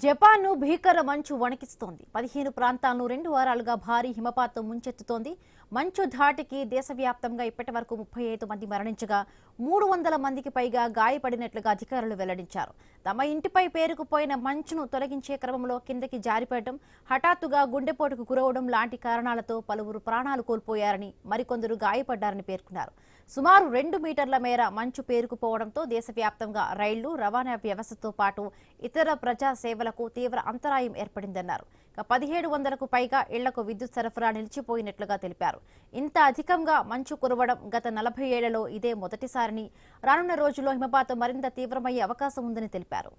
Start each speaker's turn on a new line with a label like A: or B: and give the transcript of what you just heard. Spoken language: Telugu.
A: జపాన్ను భీకర మంచు వణికిస్తోంది. 15 ప్రాంతాలను 2 వారాలుగా భారీ హిమపాతం ముంచెత్తుతోంది. మంచు ధాటికి దేశవ్యాప్తంగా ఇప్పటివరకు 35 మంది మరణించగా 300 మందికి పైగా గాయపడినట్లుగా అధికారులు వెల్లడించారు. తమ ఇంటిపై పేరుకుపోయిన మంచును తొలగించే క్రమంలో కిందకి జారిపడటం, హఠాత్తుగా గుండెపోటుకు గురవడం లాంటి కారణాలతో పలువురు ప్రాణాలు కోల్పోయారని, మరికొందరు గాయపడ్డారని పేర్కొన్నారు. సుమారు 2 మీటర్ల మేర మంచు పేరుకుపోవడంతో దేశవ్యాప్తంగా రైళ్లు, రవాణా వ్యవస్థతో పాటు ఇతర ప్రజా సేవలకు తీవ్ర అంతరాయం ఏర్పడిందన్నారు. 1700కు పైగా ఇళ్లకు విద్యుత్ సరఫరా నిలిచిపోయినట్లుగా తెలిపారు. ఇంత అధికంగా మంచు కురవడం గత 40 ఏళ్లలో ఇదే మొదటిసారని, రానున్న రోజుల్లో హిమపాతం మరింత తీవ్రమయ్యే అవకాశం ఉందని తెలిపారు.